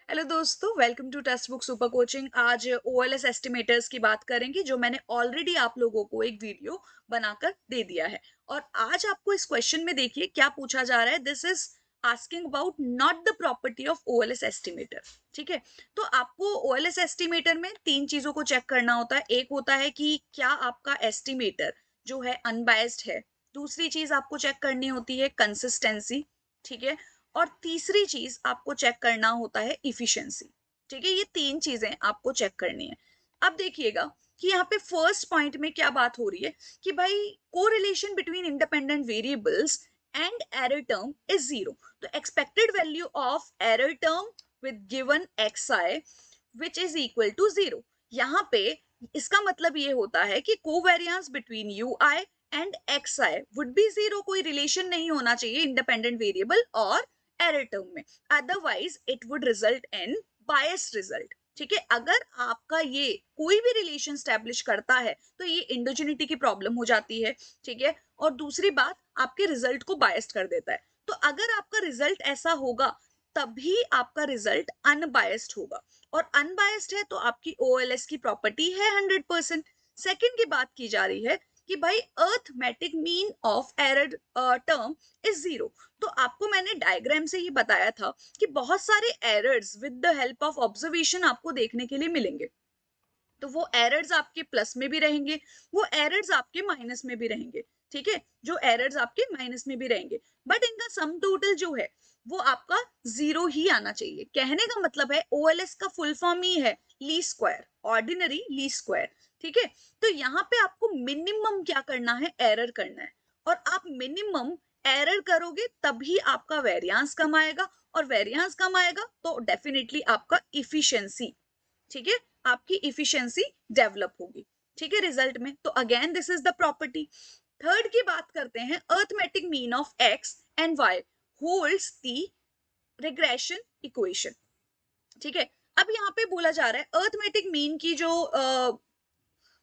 Hello दोस्तों, welcome to text book super coaching. आज OLS estimators की बात करेंगे, जो मैंने ऑलरेडी आप लोगों को एक वीडियो बनाकर दे दिया है। और आज आपको इस क्वेश्चन में देखिए क्या पूछा जा रहा है। This is asking about not the property of OLS estimator. ठीक है, तो आपको ओएलएस एस्टिमेटर में तीन चीजों को चेक करना होता है। एक होता है कि क्या आपका एस्टिमेटर जो है अनबायस्ड है। दूसरी चीज आपको चेक करनी होती है कंसिस्टेंसी। ठीक है, और तीसरी चीज आपको चेक करना होता है इफिशिएंसी। ठीक है, ये तीन चीजें आपको चेक करनी है। अब देखिएगा कि यहाँ पे फर्स्ट पॉइंट में क्या बात हो रही है कि भाई correlation between independent variables and error term is zero. तो expected value of error term with given x i which is equal to zero. यहाँ पे इसका मतलब ये होता है कि covariance between u i and x i would be zero. कोई रिलेशन नहीं होना चाहिए इंडिपेंडेंट वेरिएबल और एरर टर्म में, otherwise it would result in biased result. ठीक है, अगर आपका ये कोई भी रिलेशन स्टैब्लिश करता है तो ये इंडोजिनिटी की प्रॉब्लम हो जाती है। ठीक है, और दूसरी बात आपके रिजल्ट को बायस्ड कर देता है। तो अगर आपका रिजल्ट ऐसा होगा तभी आपका रिजल्ट अनबायस्ड होगा, और अनबायस्ड है तो आपकी ओएलएस की प्रॉपर्टी है 100%। सेकंड की बात की जा रही है कि भाई arithmetic mean of error term is zero. तो आपको मैंने डायग्राम से ही बताया था कि बहुत सारे errors with the help of observation आपको देखने के लिए मिलेंगे। तो वो एरर्स आपके प्लस में भी रहेंगे, वो एरर्स आपके माइनस में भी रहेंगे। ठीक है, जो एरर्स आपके माइनस में भी रहेंगे, बट इनका सम टोटल जो है वो आपका जीरो ही आना चाहिए। कहने का मतलब है ओएलएस का फुल फॉर्म ही है least square, ordinary least square. ठीक है, तो यहाँ पे आपको मिनिमम क्या करना है, एरर करना है। और आप मिनिमम एरर करोगे तभी आपका वेरियांस कम आएगा, और वेरियांस कम आएगा तो डेफिनेटली आपका इफिशिएंसी, ठीक है, आपकी इफिशिएंसी डेवलप होगी। ठीक है, रिजल्ट में। तो again this is the property. Third की बात करते हैं, arithmetic mean of X and Y holds the regression equation. ठीक है, अब यहाँ पे बोला जा रहा है अर्थमेटिक मीन की जो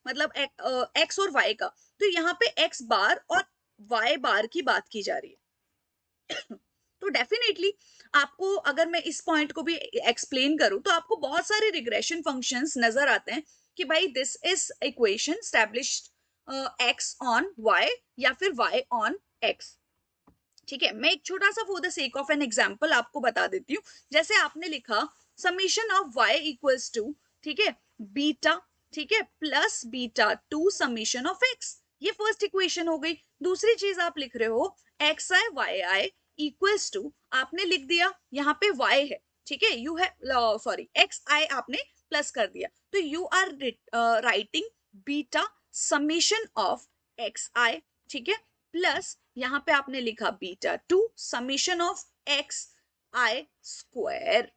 मतलब एक्स और वाई का, तो यहाँ पे एक्स बार और वाई बार की बात की जा रही है। तो डेफिनेटली आपको, अगर मैं इस पॉइंट को भी एक्सप्लेन करूं, तो आपको बहुत सारे रिग्रेशन फंक्शंस नजर आते हैं कि भाई this is equation established X on Y या फिर वाई ऑन एक्स। ठीक है, मैं एक छोटा सा for the sake of an example आपको बता देती हूँ। जैसे आपने लिखा summation of y equals to, ठीक है, बीटा, ठीक है, plus beta two summation of x। ये फर्स्ट इक्वेशन हो गई। दूसरी चीज आप लिख रहे हो X I Y I equals to, आपने लिख दिया यहाँ पे y है। ठीक है, यू है सॉरी एक्स आई आपने प्लस कर दिया, तो you are writing beta summation of x i. ठीक है, प्लस यहां पे आपने लिखा beta two summation of x i square.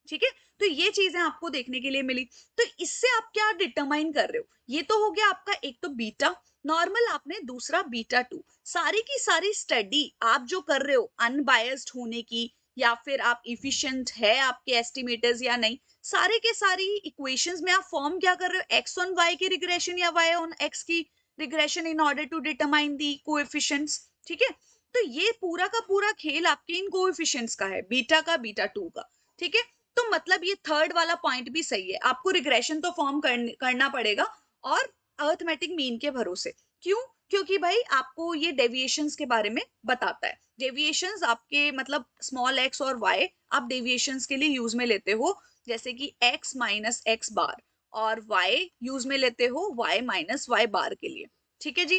ठीक है, तो ये चीजें आपको देखने के लिए मिली। तो इससे आप क्या डिटरमाइन कर रहे हो, ये तो हो गया आपका एक तो बीटा नॉर्मल, आपने दूसरा बीटा टू। सारी की सारी स्टडी आप जो कर रहे हो अनबायस्ड होने की, या फिर आप इफिशिएंट है आपके एस्टिमेटर्स या नहीं, सारे के सारी इक्वेशंस में आप फॉर्म क्या कर रहे हो, एक्स ऑन वाई की रिग्रेशन या वाई ऑन एक्स की regression in order to determine the coefficients. ठीक है, तो ये पूरा का पूरा खेल आपके इन कोएफिशिएंट्स का है, बीटा का बीटा टू का। ठीक है, तो मतलब ये थर्ड वाला पॉइंट भी सही है, आपको रिग्रेशन तो फॉर्म करना पड़ेगा, और अर्थमेटिक मीन के भरोसे। क्यों? क्योंकि भाई आपको ये डेविएशंस के बारे में बताता है। डेविएशंस आपके मतलब स्मॉल एक्स और वाई आप डेविएशंस के लिए यूज में लेते हो, जैसे कि एक्स माइनस एक्स बार, और वाई यूज में लेते हो वाई माइनस वाई बार के लिए। ठीक है जी,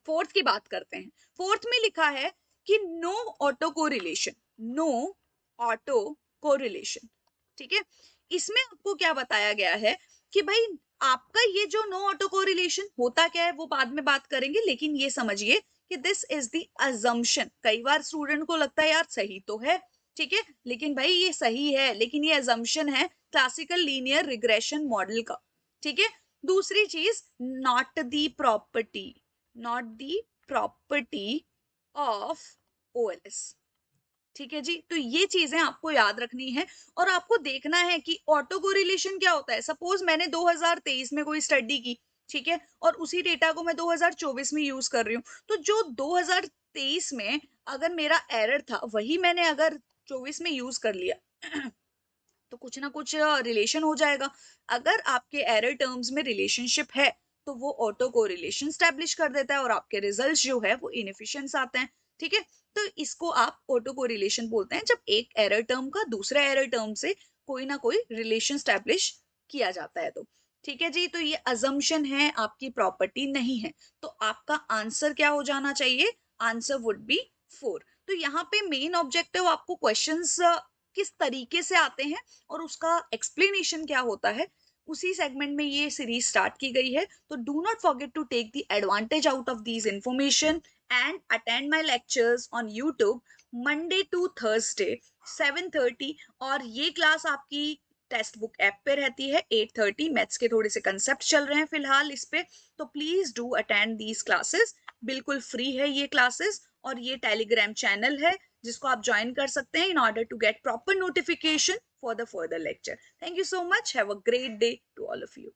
फोर्थ की बात करते हैं। फोर्थ में लिखा है कि no auto correlation, no auto correlation. ठीक है, इसमें आपको क्या बताया गया है कि भाई आपका ये जो नो ऑटो कोरिलेशन होता क्या है वो बाद में बात करेंगे, लेकिन ये समझिए कि दिस इज द अजम्पशन। कई बार स्टूडेंट को लगता है यार सही तो है, ठीक है, लेकिन भाई ये सही है लेकिन ये अजम्पशन है क्लासिकल लीनियर रिग्रेशन मॉडल का। ठीक है, दूसरी चीज, not the property, not the property of OLS. ठीक है जी, तो ये चीजें आपको याद रखनी है, और आपको देखना है कि ऑटो कोरिलेशन क्या होता है। सपोज मैंने 2023 में कोई स्टडी की, ठीक है, और उसी डेटा को मैं 2024 में यूज कर रही हूँ, तो जो 2023 में अगर मेरा एरर था वही मैंने अगर 24 में यूज कर लिया तो कुछ ना कुछ रिलेशन हो जाएगा। अगर आपके एरर टर्म्स में रिलेशनशिप है, तो वो ऑटो कोरिलेशन स्टैब्लिश कर देता है और आपके रिजल्ट्स जो है वो इनएफिशिएंट्स आते हैं, ठीक है? तो इसको आप ऑटो कोरिलेशन बोलते हैं, जब एक एरर टर्म का दूसरे एरर टर्म से कोई ना कोई रिलेशन स्टैब्लिश किया जाता है तो। ठीक है जी, तो ये असम्पशन है, आपकी प्रॉपर्टी नहीं है। तो आपका आंसर क्या हो जाना चाहिए? Answer would be 4। तो यहाँ पे मेन ऑब्जेक्टिव आपको क्वेश्चंस किस तरीके से आते हैं और उसका एक्सप्लेनेशन क्या होता है, उसी सेगमेंट में ये सीरीज स्टार्ट की गई है। तो do not forget to take the advantage out of these information and attend my lectures on YouTube Monday to Thursday 7:30। और ये क्लास आपकी टेक्स्ट बुक ऐप पे रहती है 8:30। मैथ्स के थोड़े से कंसेप्ट चल रहे हैं फिलहाल इस पे, तो please do attend these classes. बिल्कुल फ्री है ये क्लासेस, और ये टेलीग्राम चैनल है जिसको आप ज्वाइन कर सकते हैं in order to get proper notification for the further lecture. Thank you so much, have a great day to all of you.